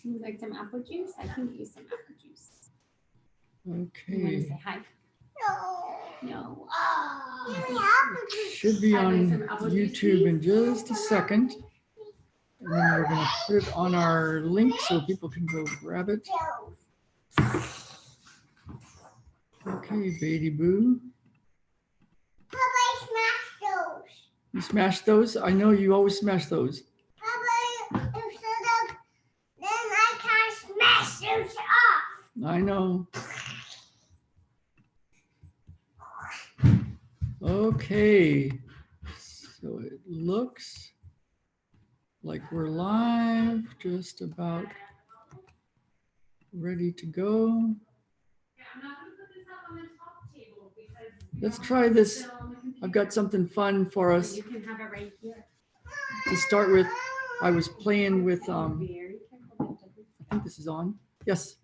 You like some apple juice? I can use some apple juice. You want to Okay. say hi? No. Should be I like on some apple juice, YouTube in please. just a second. And then we're going to put it on our link so people can go grab it. Okay, Baby Boo. You smashed those? I know you always smash those. I know. Okay. So it looks like we're live, just about ready to go. Let's try this. I've got something fun for us. You can have it right here. To start with, I was playing with, Very careful. I think this is on. Yes,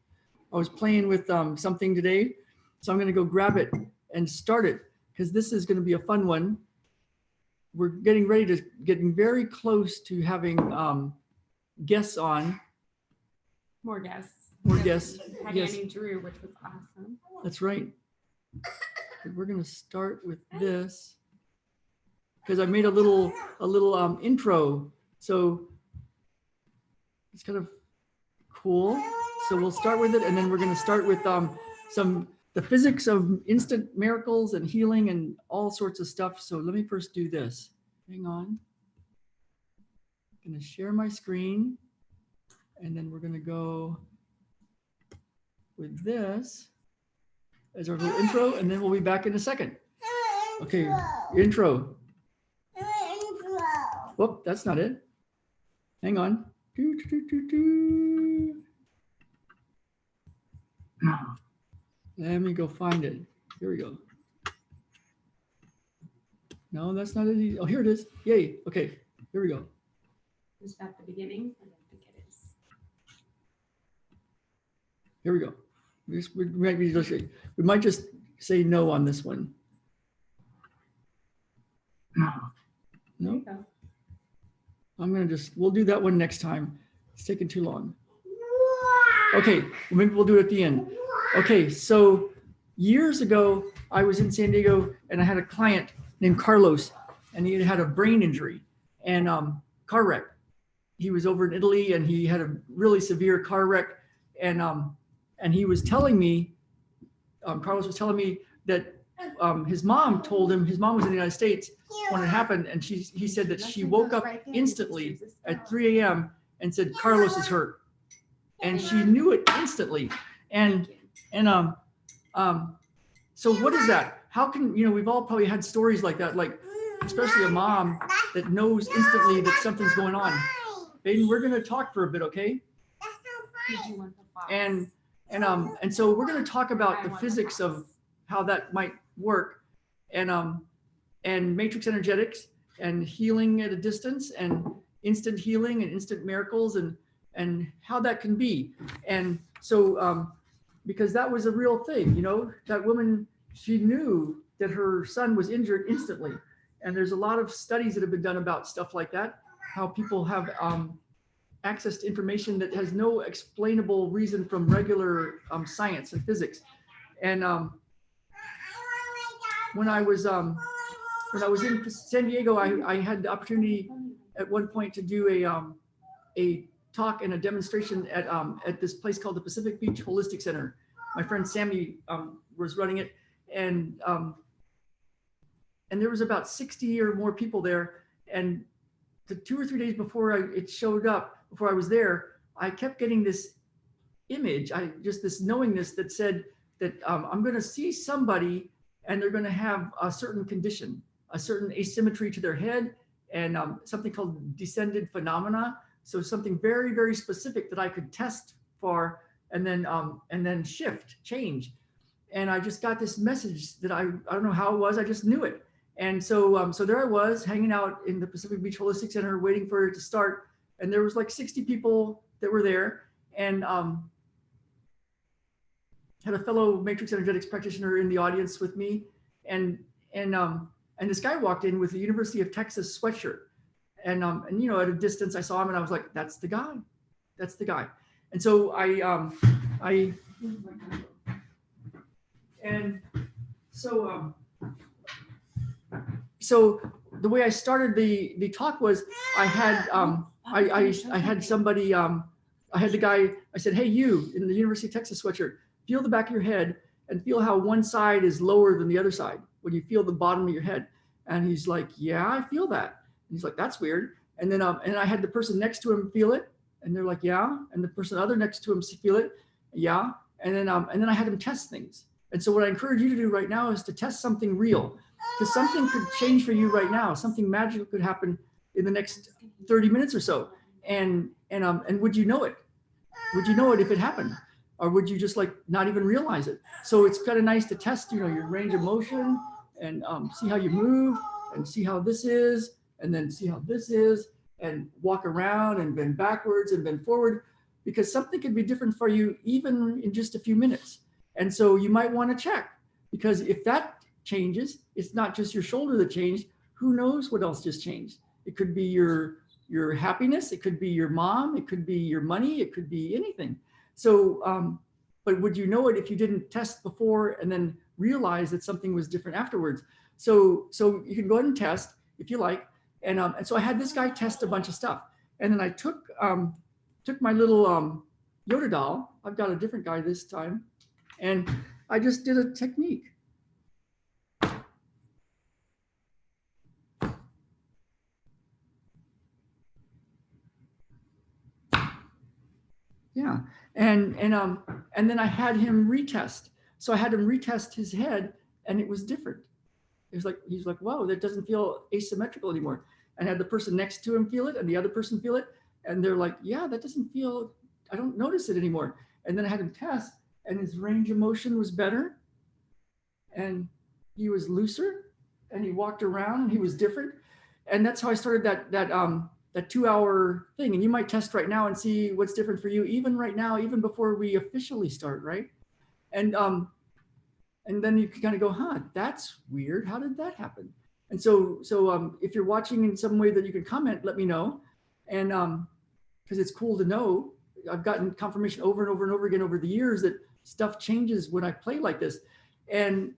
I was playing with something today. So I'm going to go grab it and start it because this is going to be a fun one. We're getting very close to having guests on. More guests. More guests. Patty Yes. and Drew, which was awesome. That's right. We're going to start with this because I made a little intro. So it's kind of cool. So we'll start with it, and then we're going to start with the physics of instant miracles and healing and all sorts of stuff. So let me first do this. Hang on. I'm going to share my screen, and then we're going to go with this as our little intro, and then we'll be back in a second. Okay, intro. Whoop, that's not it. Hang on. Let me go find it. Here we go. No, that's not it. Oh, here it is. Yay. Okay, here we go. Is that the beginning? I don't think it is. Here we go. We might just say no on this one. No. We'll do that one next time. It's taking too long. Okay, maybe we'll do it at the end. Okay, so years ago, I was in San Diego and I had a client named Carlos, and he had a brain injury and car wreck. He was over in Italy and he had a really severe car wreck. And he was telling me, Carlos was telling me that his mom told him, his mom was in the United States when it happened. And he said that she woke up instantly at 3 a.m. and said, Carlos is hurt. And she knew it instantly. So what is that? How can, we've all probably had stories like that, like especially a mom that knows instantly that something's going on. Baden, we're going to talk for a bit, okay? And so we're going to talk about the physics of how that might work, and matrix energetics and healing at a distance and instant healing and instant miracles and how that can be. And so because that was a real thing, that woman, she knew that her son was injured instantly. And there's a lot of studies that have been done about stuff like that, how people have access to information that has no explainable reason from regular science and physics. And when I was in San Diego, I had the opportunity at one point to do a talk and a demonstration at this place called the Pacific Beach Holistic Center. My friend Sammy was running it, and there was about 60 or more people there. And the 2 or 3 days before it showed up, before I was there, I kept getting this image, this knowingness that said that I'm going to see somebody and they're going to have a certain condition, a certain asymmetry to their head, and something called descended phenomena. So something very, very specific that I could test for and then change. And I just got this message that I don't know how it was, I just knew it. And so there I was hanging out in the Pacific Beach Holistic Center waiting for it to start. And there was like 60 people that were there, and had a fellow matrix energetics practitioner in the audience with me. And this guy walked in with the University of Texas sweatshirt. And at a distance I saw him and I was like, that's the guy. That's the guy. And so and so so the way I started the talk was I had I had somebody I had the guy, I said, hey, you in the University of Texas sweatshirt, feel the back of your head and feel how one side is lower than the other side when you feel the bottom of your head. And he's like, yeah, I feel that. And he's like, that's weird. And then and I had the person next to him feel it, and they're like, yeah. And the person other next to him feel it, yeah. And then I had him test things. And so what I encourage you to do right now is to test something real, because something could change for you right now. Something magical could happen in the next 30 minutes or so. And would you know it? Would you know it if it happened? Or would you just like not even realize it? So it's kind of nice to test, you know, your range of motion and see how you move and see how this is, and then see how this is, and walk around and bend backwards and bend forward, because something could be different for you even in just a few minutes. And so you might want to check, because if that changes, it's not just your shoulder that changed. Who knows what else just changed? It could be your happiness. It could be your mom. It could be your money. It could be anything. So, but would you know it if you didn't test before and then realize that something was different afterwards? So you can go ahead and test if you like. And so I had this guy test a bunch of stuff. And then I took my little Yoda doll. I've got a different guy this time. And I just did a technique. Yeah, and then I had him retest. So I had him retest his head, and it was different. It was like, he's like, whoa, that doesn't feel asymmetrical anymore. And I had the person next to him feel it, and the other person feel it, and they're like, yeah, that doesn't feel, I don't notice it anymore. And then I had him test, and his range of motion was better, and he was looser, and he walked around, and he was different. And that's how I started that 2-hour thing. And you might test right now and see what's different for you, even right now, even before we officially start, right? And then you can kind of go, huh, that's weird. How did that happen? And so if you're watching in some way that you can comment, let me know. And because it's cool to know. I've gotten confirmation over and over and over again over the years that stuff changes when I play like this. And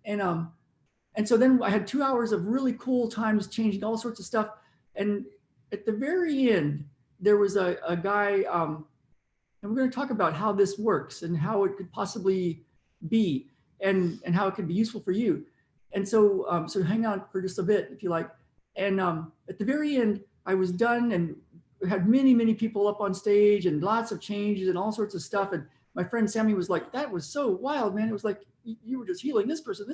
so then I had 2 hours of really cool times changing all sorts of stuff. And at the very end, there was a guy, and we're going to talk about how this works and how it could possibly be, and how it could be useful for you. And so hang out for just a bit if you like. And at the very end, I was done and had many people up on stage and lots of changes and all sorts of stuff. And my friend Sammy was like, that was so wild, man. It was like you were just healing this person.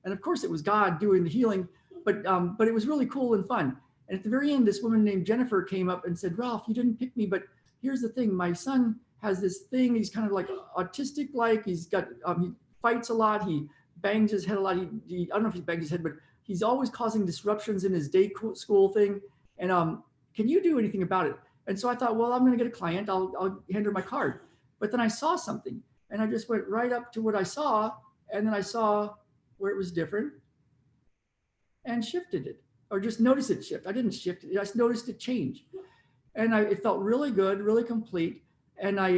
And of course it was God doing the healing, but it was really cool and fun. And at the very end, this woman named Jennifer came up and said, Ralph, you didn't pick me, but here's the thing. My son has this thing. He's kind of like autistic-like. He's got, he fights a lot. He bangs his head a lot. I don't know if he bangs his head, but he's always causing disruptions in his day school thing. And can you do anything about it? And so I thought, well, I'm going to get a client. I'll hand her my card. But then I saw something, and I just went right up to what I saw. And then I saw where it was different and shifted it. Or just notice it shift. I didn't shift it. I just noticed it change. And it felt really good, really complete. And I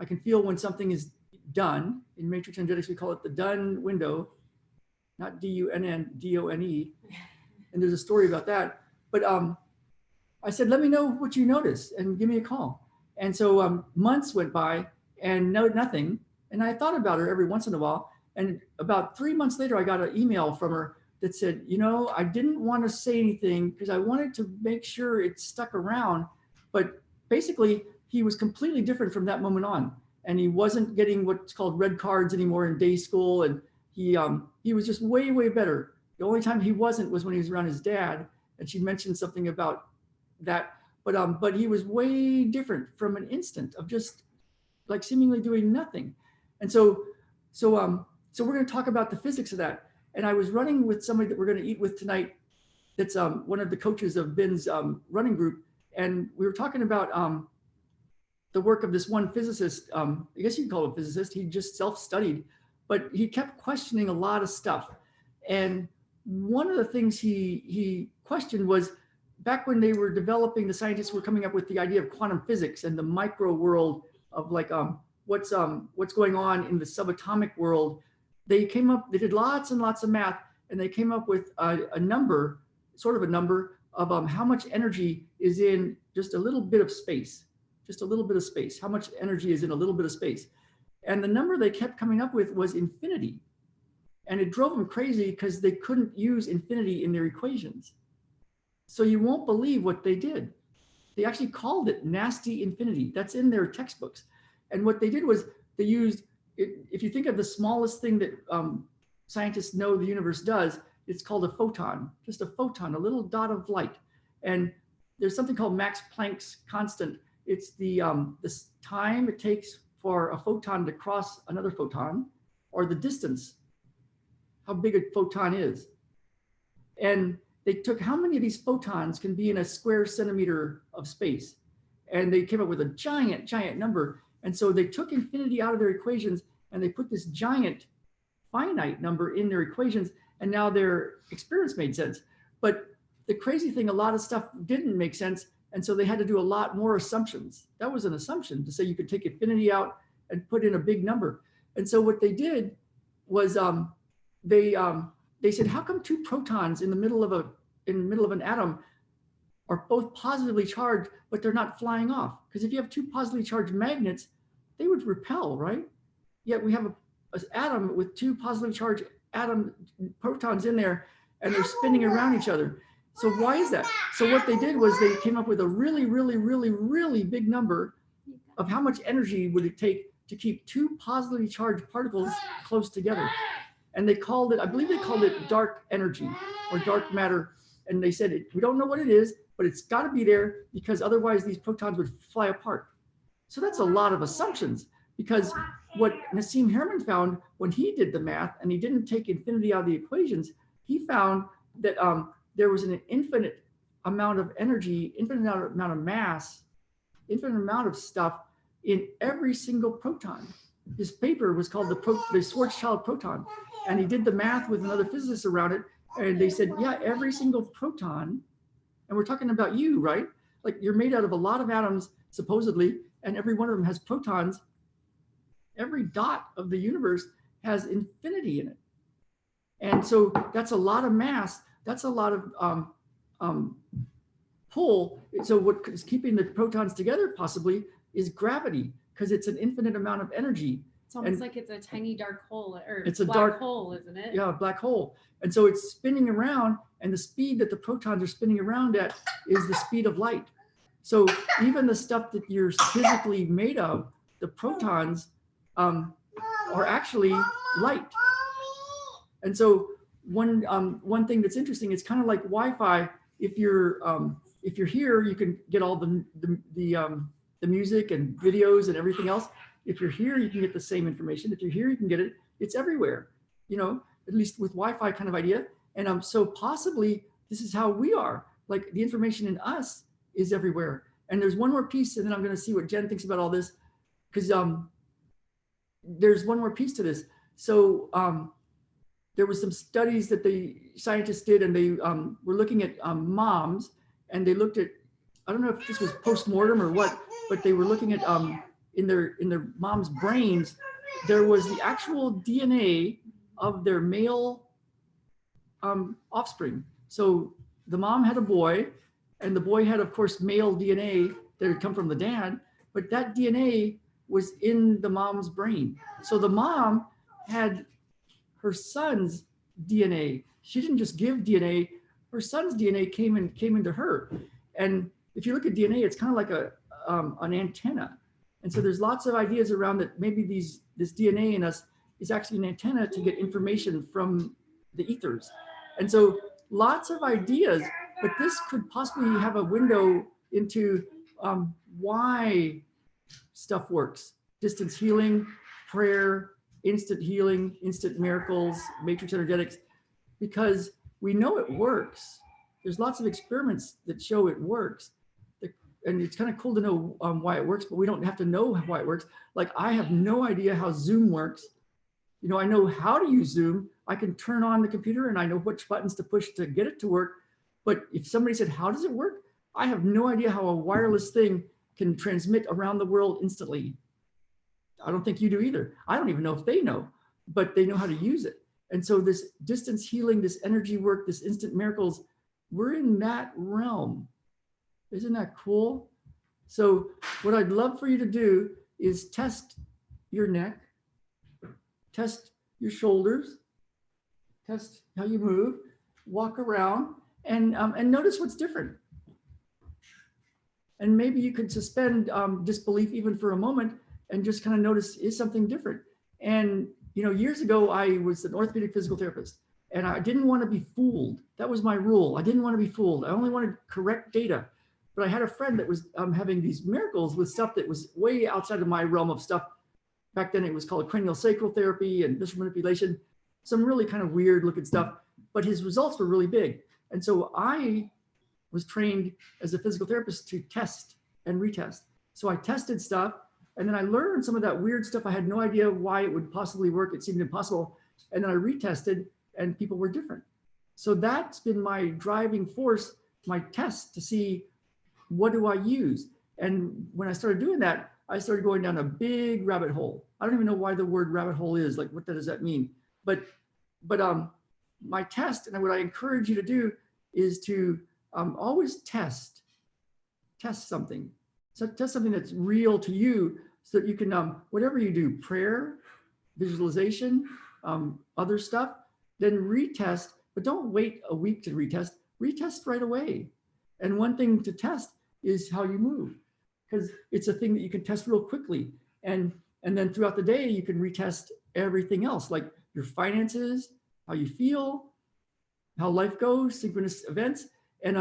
can feel when something is done. In matrix energetics, we call it the done window, not D-U-N-N, D-O-N-E. And there's a story about that. But I said, let me know what you notice and give me a call. And so months went by and nothing. And I thought about her every once in a while. And about 3 months later, I got an email from her that said, you know, I didn't want to say anything because I wanted to make sure it stuck around. But basically, he was completely different from that moment on. And he wasn't getting what's called red cards anymore in day school. And he was just way better. The only time he wasn't was when he was around his dad. And she mentioned something about that. But he was way different from an instant of just like seemingly doing nothing. And so we're going to talk about the physics of that. And I was running with somebody that we're going to eat with tonight. That's one of the coaches of Ben's running group. And we were talking about the work of this one physicist. I guess you can call him a physicist. He just self-studied, but he kept questioning a lot of stuff. And one of the things he questioned was back when they were developing, the scientists were coming up with the idea of quantum physics and the micro world of like what's going on in the subatomic world. They did lots and lots of math, and they came up with a number, sort of a number of how much energy is in just a little bit of space, how much energy is in a little bit of space. And the number they kept coming up with was infinity. And it drove them crazy because they couldn't use infinity in their equations. So you won't believe what they did. They actually called it nasty infinity. That's in their textbooks. And what they did was they used, if you think of the smallest thing that scientists know the universe does, it's called a photon, just a photon, a little dot of light. And there's something called Max Planck's constant. It's the this time it takes for a photon to cross another photon, or the distance, how big a photon is. And they took how many of these photons can be in a square centimeter of space. And they came up with a giant, giant number. And so they took infinity out of their equations and they put this giant finite number in their equations. And now their experiments made sense. But the crazy thing, a lot of stuff didn't make sense. And so they had to do a lot more assumptions. That was an assumption to say you could take infinity out and put in a big number. And so what they did was they said, how come two protons in the middle of an atom are both positively charged, but they're not flying off? Because if you have two positively charged magnets, they would repel, right? Yet we have an atom with two positively charged protons in there, and they're spinning around each other. So why is that? So what they did was they came up with a really, really, really, really big number of how much energy would it take to keep two positively charged particles close together. And they called it, I believe they called it dark energy or dark matter. And they said, we don't know what it is, but it's got to be there because otherwise these protons would fly apart. So that's a lot of assumptions, because what Nassim Haramein found when he did the math and he didn't take infinity out of the equations, he found that there was an infinite amount of energy, infinite amount of mass, infinite amount of stuff in every single proton. His paper was called the Schwarzschild proton. And he did the math with another physicist around it. And they said, yeah, every single proton, and we're talking about you, right? Like you're made out of a lot of atoms, supposedly, and every one of them has protons. Every dot of the universe has infinity in it. And so that's a lot of mass. That's a lot of pull. So what is keeping the protons together possibly is gravity, because it's an infinite amount of energy. It's almost like it's a tiny dark hole, or it's a black hole, isn't it? Yeah, a black hole. And so it's spinning around, and the speed that the protons are spinning around at is the speed of light. So even the stuff that you're physically made of, the protons are actually light. And so one thing that's interesting, it's kind of like Wi-Fi. If you're here, you can get all the music and videos and everything else. If you're here, you can get the same information. If you're here, you can get it. It's everywhere, you know, at least with Wi-Fi kind of idea. And so possibly this is how we are. Like the information in us is everywhere. And there's one more piece, and then I'm going to see what Jen thinks about all this, because there's one more piece to this. So there was some studies that the scientists did, and they were looking at moms, and they looked at, I don't know if this was post-mortem or what, but they were looking at in their mom's brains, there was the actual DNA of their male offspring. So the mom had a boy, and the boy had, of course, male DNA that had come from the dad, but that DNA was in the mom's brain. So the mom had her son's DNA. She didn't just give DNA, her son's DNA came into her. And if you look at DNA, it's kind of like an antenna. And so there's lots of ideas around that maybe this DNA in us is actually an antenna to get information from the ethers. And so lots of ideas, but this could possibly have a window into why stuff works. Distance healing, prayer, instant healing, instant miracles, matrix energetics, because we know it works. There's lots of experiments that show it works. And it's kind of cool to know why it works, but we don't have to know why it works. Like I have no idea how Zoom works. You know, I know how to use Zoom. I can turn on the computer and I know which buttons to push to get it to work, But if somebody said, how does it work? I have no idea how a wireless thing can transmit around the world instantly. I don't think you do either. I don't even know if they know, but they know how to use it. And so this distance healing, this energy work, this instant miracles, we're in that realm. Isn't that cool? So what I'd love for you to do is test your neck, test your shoulders, test how you move, walk around, and notice what's different. And maybe you could suspend disbelief even for a moment and just kind of notice, is something different? And years ago, I was an orthopedic physical therapist, and I didn't want to be fooled. That was my rule. I didn't want to be fooled. I only wanted correct data. But I had a friend that was having these miracles with stuff that was way outside of my realm of stuff. Back then, it was called cranial sacral therapy and visceral manipulation, some really kind of weird looking stuff. But his results were really big. And so I was trained as a physical therapist to test and retest. So I tested stuff, and then I learned some of that weird stuff. I had no idea why it would possibly work. It seemed impossible. And then I retested, and people were different. So that's been my driving force, my test to see, what do I use? And when I started doing that, I started going down a big rabbit hole. I don't even know why the word rabbit hole is, like, what does that mean? But my test, and what I encourage you to do, is to always test something. So test something that's real to you, so that you can, whatever you do, prayer, visualization, other stuff, then retest, but don't wait a week to retest. Retest right away. And one thing to test is how you move, because it's a thing that you can test real quickly. And then throughout the day, you can retest everything else, like your finances, how you feel, how life goes, synchronous events. And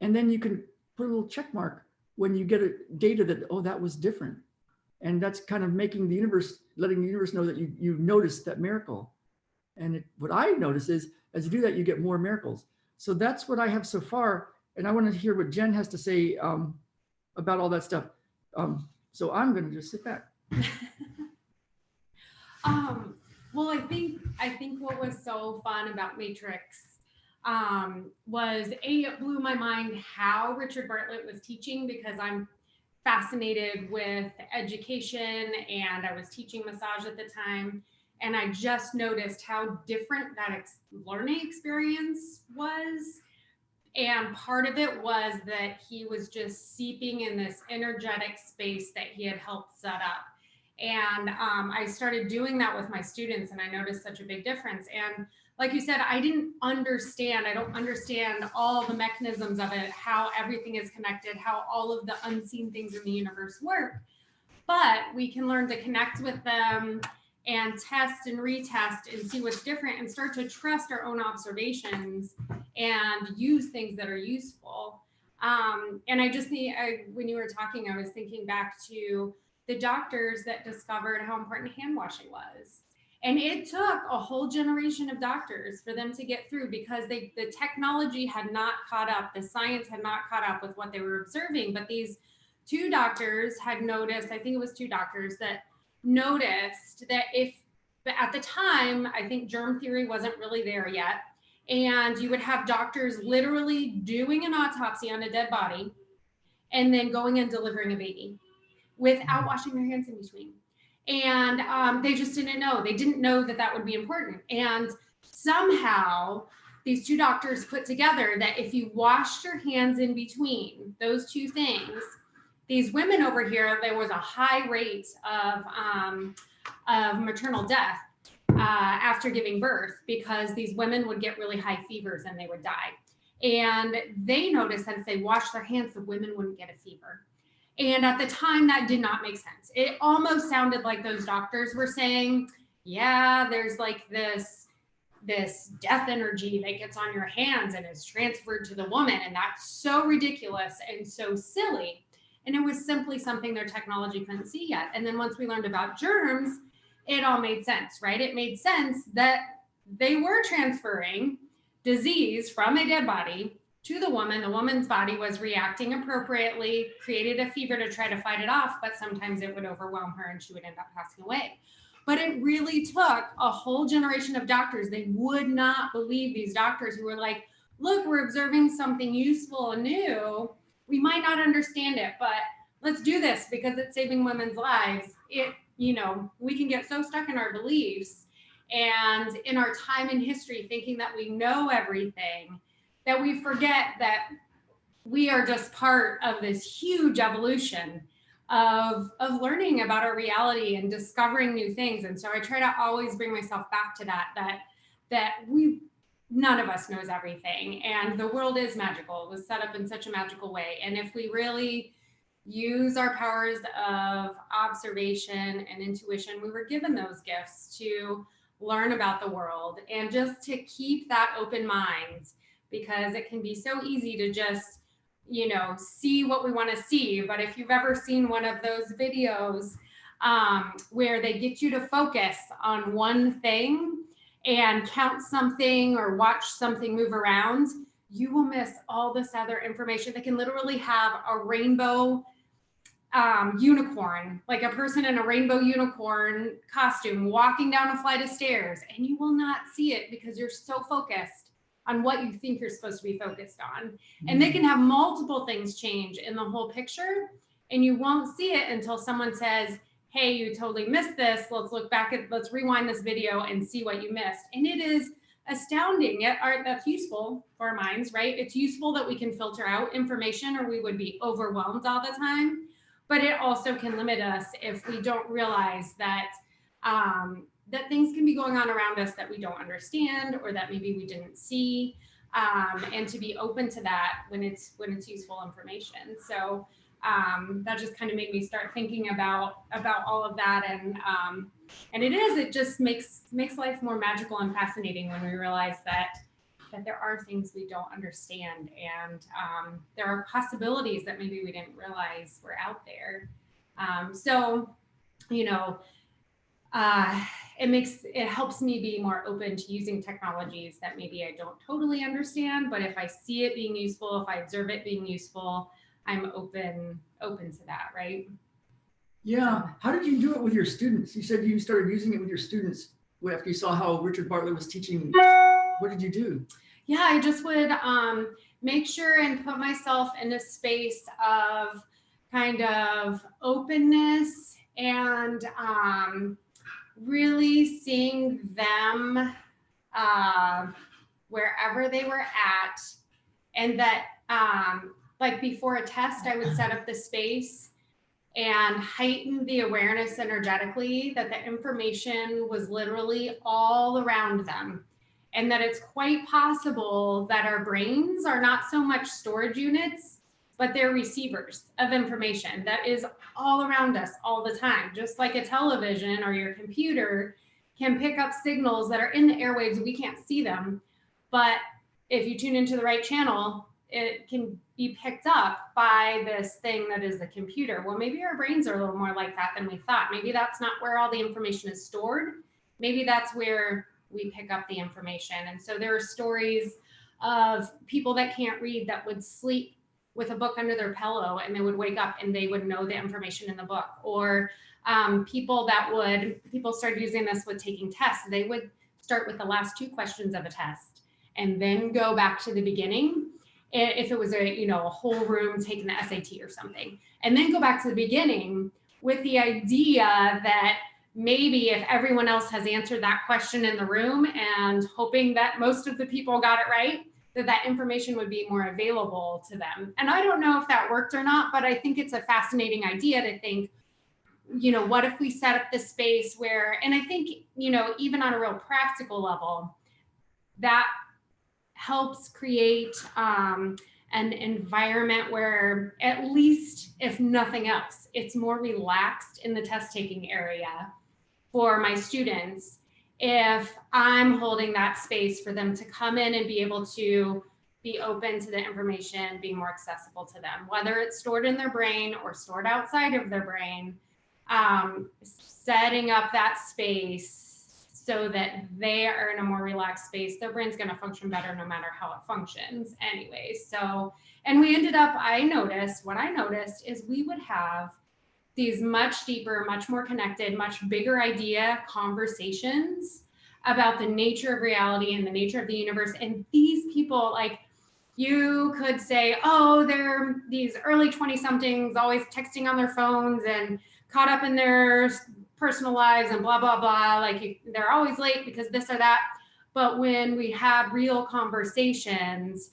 then you can put a little check mark when you get a data that, oh, that was different. And that's kind of making the universe, letting the universe know that you noticed that miracle. And what I notice is, as you do that, you get more miracles. So that's what I have so far. And I want to hear what Jen has to say about all that stuff. So I'm going to just sit back. Well, I think what was so fun about Matrix was it blew my mind how Richard Bartlett was teaching, because I'm fascinated with education, and I was teaching massage at the time. And I just noticed how different that learning experience was. And part of it was that he was just seeping in this energetic space that he had helped set up. And I started doing that with my students, and I noticed such a big difference. And like you said, I don't understand all the mechanisms of it, how everything is connected, how all of the unseen things in the universe work. But we can learn to connect with them and test and retest and see what's different, and start to trust our own observations and use things that are useful. And I just when you were talking, I was thinking back to the doctors that discovered how important hand washing was. And it took a whole generation of doctors for them to get through, because the technology had not caught up. The science had not caught up with what they were observing. But these two doctors had noticed, I think it was two doctors that noticed that at the time, I think germ theory wasn't really there yet. And you would have doctors literally doing an autopsy on a dead body and then going and delivering a baby without washing their hands in between. And they just didn't know. They didn't know that would be important. And somehow these two doctors put together that if you washed your hands in between those two things, these women over here, there was a high rate of maternal death after giving birth, because these women would get really high fevers and they would die. And they noticed that if they washed their hands, the women wouldn't get a fever. And at the time, that did not make sense. It almost sounded like those doctors were saying, yeah, there's like this death energy that gets on your hands and is transferred to the woman. And that's so ridiculous and so silly. And it was simply something their technology couldn't see yet. And then once we learned about germs, it all made sense, right? It made sense that they were transferring disease from a dead body to the woman. The woman's body was reacting appropriately, created a fever to try to fight it off, but sometimes it would overwhelm her and she would end up passing away. But it really took a whole generation of doctors. They would not believe these doctors who were like, look, we're observing something useful and new. We might not understand it, but let's do this because it's saving women's lives. We can get so stuck in our beliefs and in our time in history thinking that we know everything that we forget that we are just part of this huge evolution of learning about our reality and discovering new things. And so I try to always bring myself back to that none of us knows everything, and the world is magical. It was set up in such a magical way. And if we really use our powers of observation and intuition, we were given those gifts to learn about the world and just to keep that open mind, because it can be so easy to just see what we want to see. But if you've ever seen one of those videos where they get you to focus on one thing and count something or watch something move around, you will miss all this other information. They can literally have a rainbow unicorn, like a person in a rainbow unicorn costume walking down a flight of stairs, and you will not see it because you're so focused on what you think you're supposed to be focused on. And they can have multiple things change in the whole picture, and you won't see it until someone says, hey, you totally missed this. Let's rewind this video and see what you missed. And it is astounding. That's useful for our minds, right? It's useful that we can filter out information, or we would be overwhelmed all the time. But it also can limit us if we don't realize that that things can be going on around us that we don't understand, or that maybe we didn't see, and to be open to that when it's useful information. So that just kind of made me start thinking about all of that, and it just makes life more magical and fascinating when we realize that there are things we don't understand, and there are possibilities that maybe we didn't realize were out there. It helps me be more open to using technologies that maybe I don't totally understand, but if I see it being useful, if I observe it being useful, I'm open to that, right? Yeah. How did you do it with your students? You said you started using it with your students after you saw how Richard Bartlett was teaching. What did you do? Yeah, I just would make sure and put myself in a space of kind of openness and really seeing them wherever they were at. And that like before a test, I would set up the space and heighten the awareness energetically that the information was literally all around them. And that it's quite possible that our brains are not so much storage units, but they're receivers of information that is all around us all the time. Just like a television or your computer can pick up signals that are in the airwaves, we can't see them. But if you tune into the right channel, it can be picked up by this thing that is the computer. Well, maybe our brains are a little more like that than we thought. Maybe that's not where all the information is stored. Maybe that's where we pick up the information. And so there are stories of people that can't read that would sleep with a book under their pillow, and they would wake up and they would know the information in the book. Or people started using this with taking tests. They would start with the last two questions of a test and then go back to the beginning. If it was a whole room taking the SAT or something, and then go back to the beginning with the idea that maybe if everyone else has answered that question in the room, and hoping that most of the people got it right, that information would be more available to them. And I don't know if that worked or not, but I think it's a fascinating idea to think, what if we set up this space where, and I think, even on a real practical level, that helps create an environment where, at least if nothing else, it's more relaxed in the test taking area for my students if I'm holding that space for them to come in and be able to be open to the information being more accessible to them, whether it's stored in their brain or stored outside of their brain. Setting up that space so that they are in a more relaxed space, their brain's going to function better no matter how it functions anyway. So, and we ended up, what I noticed is we would have these much deeper, much more connected, much bigger idea conversations about the nature of reality and the nature of the universe. And these people, like, you could say, oh, they're these early 20 somethings always texting on their phones and caught up in their personal lives and blah, blah, blah. Like, they're always late because this or that. But when we had real conversations,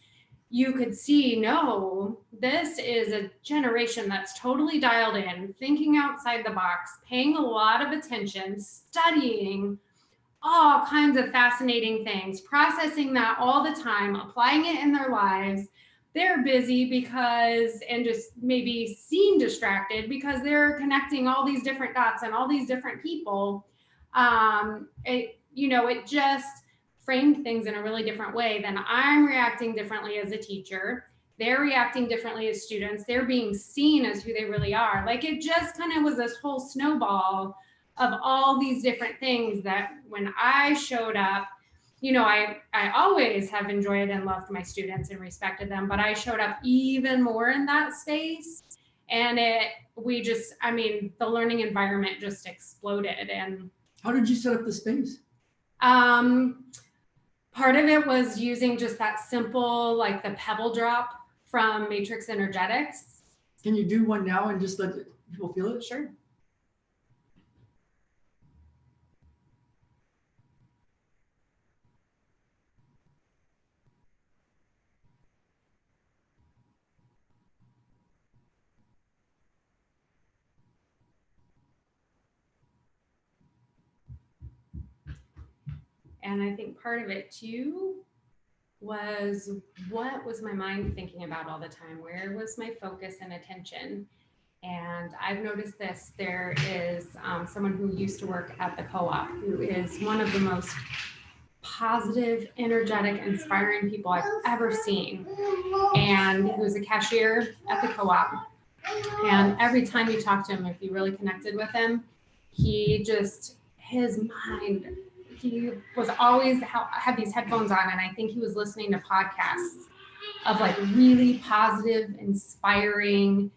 you could see, no, this is a generation that's totally dialed in, thinking outside the box, paying a lot of attention, studying all kinds of fascinating things, processing that all the time, applying it in their lives. They're busy because, and just maybe seem distracted because they're connecting all these different dots and all these different people. It just framed things in a really different way. Then I'm reacting differently as a teacher. They're reacting differently as students. They're being seen as who they really are. Like, it just kind of was this whole snowball of all these different things that when I showed up, I always have enjoyed and loved my students and respected them, but I showed up even more in that space. And the learning environment just exploded. And how did you set up the space? Part of it was using just that simple, like the pebble drop from Matrix Energetics. Can you do one now and just let people feel it? Sure. And I think part of it too was, what was my mind thinking about all the time? Where was my focus and attention? And I've noticed this. There is someone who used to work at the co-op who is one of the most positive, energetic, inspiring people I've ever seen. And he was a cashier at the co-op. And every time you talk to him, if you really connected with him, his mind, he was always had these headphones on, and I think he was listening to podcasts of like really positive, inspiring,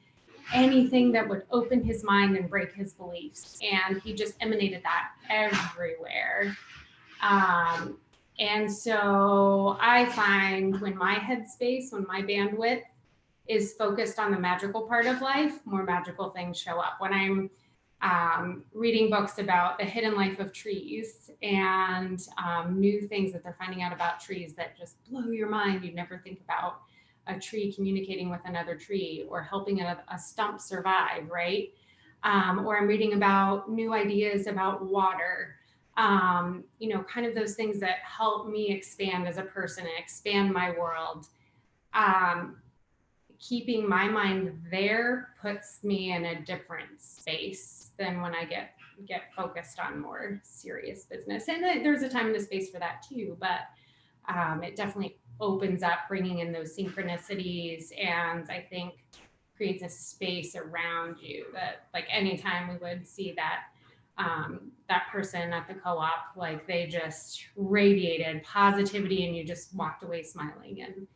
anything that would open his mind and break his beliefs. And he just emanated that everywhere. And so I find when my headspace, when my bandwidth is focused on the magical part of life, more magical things show up. When I'm reading books about the hidden life of trees and new things that they're finding out about trees that just blow your mind. You'd never think about a tree communicating with another tree or helping a stump survive, right? Or I'm reading about new ideas about water, kind of those things that help me expand as a person and expand my world. Keeping my mind there puts me in a different space than when I get focused on more serious business. And there's a time and a space for that too, but it definitely opens up, bringing in those synchronicities, and I think creates a space around you that, like, anytime we would see that that person at the co-op, like, they just radiated positivity and you just walked away smiling and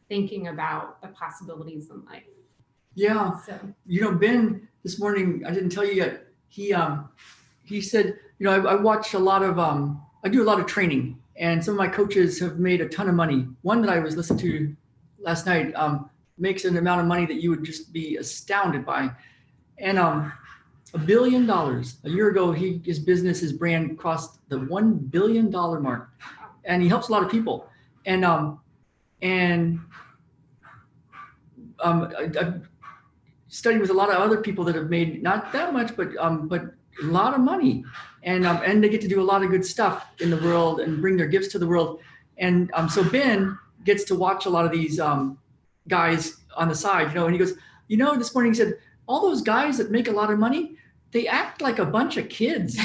thinking about the possibilities in life. Yeah. So, Ben, this morning, I didn't tell you yet, he said, I watch a lot of, I do a lot of training, and some of my coaches have made a ton of money. One that I was listening to last night makes an amount of money that you would just be astounded by. And $1 billion. A year ago, his business, his brand crossed the $1 billion mark, and he helps a lot of people. And I've studied with a lot of other people that have made not that much, but a lot of money, and they get to do a lot of good stuff in the world and bring their gifts to the world. And so Ben gets to watch a lot of these guys on the side, and he goes, this morning he said, all those guys that make a lot of money, they act like a bunch of kids.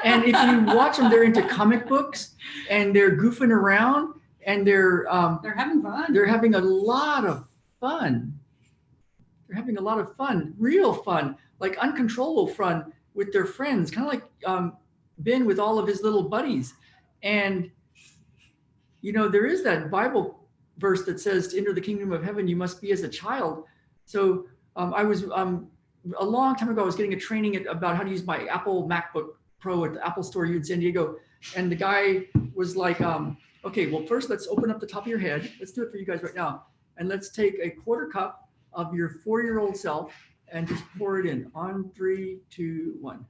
And if you watch them, they're into comic books and they're goofing around and they're having fun. They're having a lot of fun. They're having a lot of fun, real fun, like uncontrollable fun with their friends, kind of like Ben with all of his little buddies. And, there is that Bible verse that says, to enter the kingdom of heaven, you must be as a child. So I was a long time ago, I was getting a training about how to use my Apple MacBook Pro at the Apple Store here in San Diego. And the guy was like, okay, well, first let's open up the top of your head. Let's do it for you guys right now. And let's take a quarter cup of your 4-year-old self and just pour it in on 3, 2, 1.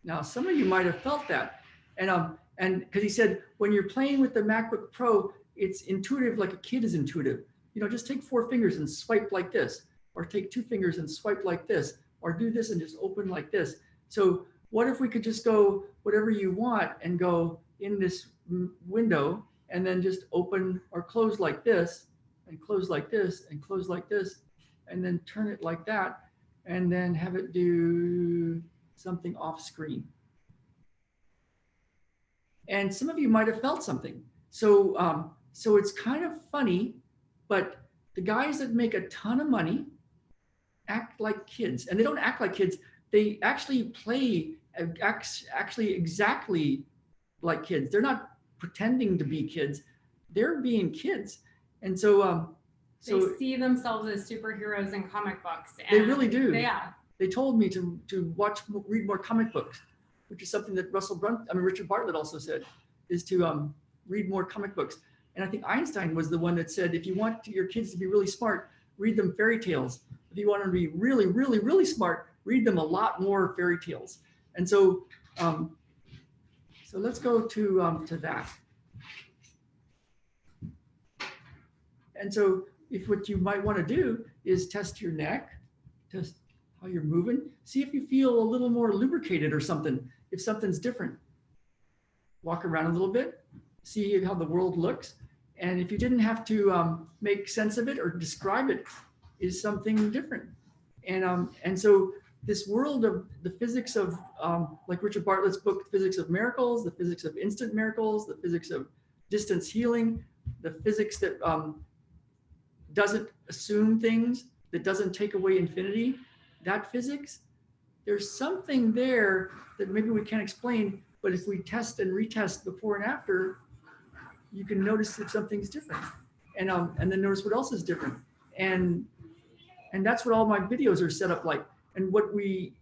Now, some of you might have felt that. And because he said, when you're playing with the MacBook Pro, it's intuitive like a kid is intuitive. You know, just take 4 fingers and swipe like this, or take 2 fingers and swipe like this, or do this and just open like this. So what if we could just go whatever you want and go in this window and then just open or close like this and close like this and close like this and then turn it like that and then have it do something off screen. And some of you might have felt something. So, so it's kind of funny, but the guys that make a ton of money act like kids, and they don't act like kids. They actually play actually exactly like kids. They're not pretending to be kids. They're being kids. And so, they see themselves as superheroes in comic books. And they really do. Yeah. They told me to read more comic books, which is something that Richard Bartlett also said, is to read more comic books. And I think Einstein was the one that said, if you want your kids to be really smart, read them fairy tales. If you want them to be really, really, really smart, read them a lot more fairy tales. And so, so let's go to that. And so if what you might want to do is test your neck, test how you're moving, see if you feel a little more lubricated or something, if something's different. Walk around a little bit, see how the world looks. And if you didn't have to make sense of it or describe it, is something different. And so this world of the physics of, like Richard Bartlett's book, Physics of Miracles, the physics of instant miracles, the physics of distance healing, the physics that doesn't assume things, that doesn't take away infinity, that physics, there's something there that maybe we can't explain, but if we test and retest before and after, you can notice that something's different. And then notice what else is different. And that's what all my videos are set up like. And what we've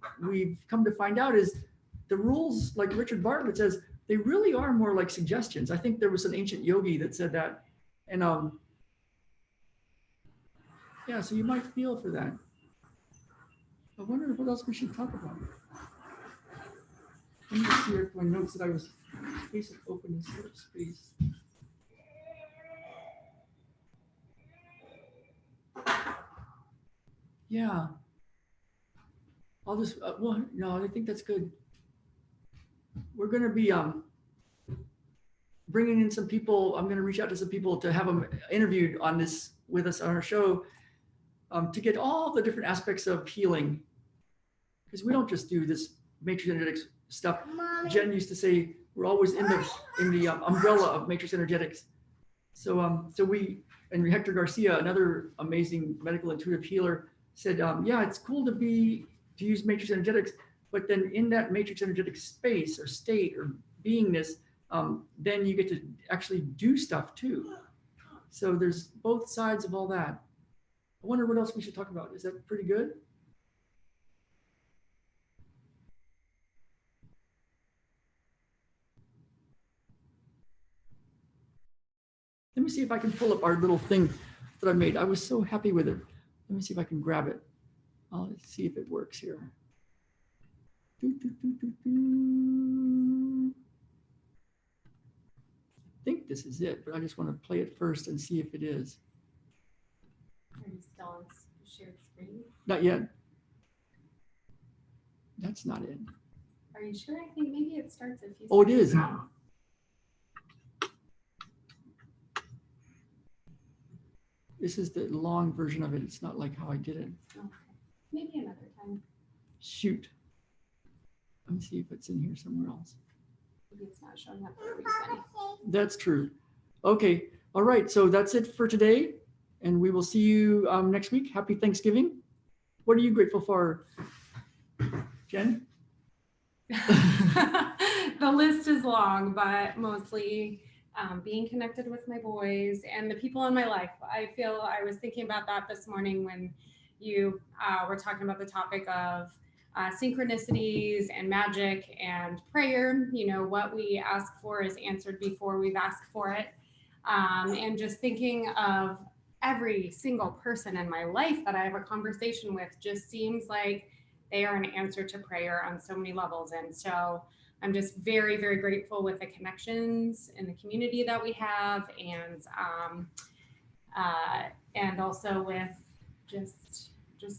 come to find out is the rules, like Richard Bartlett says, they really are more like suggestions. I think there was an ancient yogi that said that. And yeah, so you might feel for that. I wonder what else we should talk about. Let me see if my notes that I was space of open space. Yeah. I'll just, well, no, I think that's good. We're going to be bringing in some people. I'm going to reach out to some people to have them interviewed on this with us on our show to get all the different aspects of healing. Because we don't just do this matrix energetics stuff. Mommy. Jen used to say we're always in the umbrella of matrix energetics. So we, and Hector Garcia, another amazing medical intuitive healer, said, yeah, it's cool to use matrix energetics, but then in that matrix energetic space or state or beingness, then you get to actually do stuff too. So there's both sides of all that. I wonder what else we should talk about. Is that pretty good? Let me see if I can pull up our little thing that I made. I was so happy with it. Let me see if I can grab it. Let's see if it works here. I think this is it, but I just want to play it first and see if it is. Are you still on shared screen? Not yet. That's not it. Are you sure? I think maybe it starts if you. Oh, it is. This is the long version of it. It's not like how I did it. Okay. Maybe another time. Shoot. Let me see if it's in here somewhere else. Maybe it's not showing up for resetting. That's true. Okay. All right. So that's it for today. And we will see you next week. Happy Thanksgiving. What are you grateful for, Jen? The list is long, but mostly being connected with my boys and the people in my life. I feel I was thinking about that this morning when you were talking about the topic of synchronicities and magic and prayer. You know, what we ask for is answered before we've asked for it. And just thinking of every single person in my life that I have a conversation with just seems like they are an answer to prayer on so many levels. And so I'm just very, very grateful with the connections in the community that we have, and also with just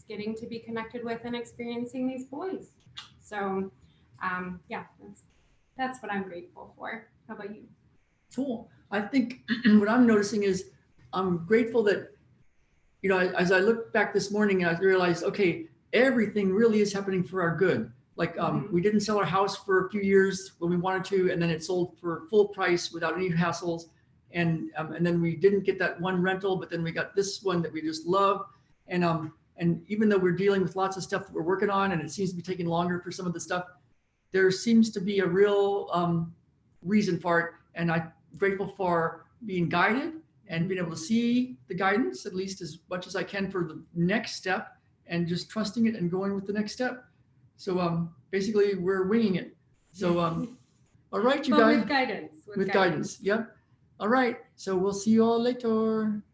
getting to be connected with and experiencing these boys. So, yeah, that's what I'm grateful for. How about you? Cool. I think what I'm noticing is I'm grateful that, you know, as I look back this morning, I realized, okay, everything really is happening for our good. Like we didn't sell our house for a few years when we wanted to, and then it sold for full price without any hassles. And then we didn't get that one rental, but then we got this one that we just love. And even though we're dealing with lots of stuff that we're working on, and it seems to be taking longer for some of the stuff, there seems to be a real reason for it. And I'm grateful for being guided and being able to see the guidance, at least as much as I can, for the next step, and just trusting it and going with the next step. So basically we're winging it. So all right, you but guys. with guidance. With guidance. Yep. All right. So we'll see you all later.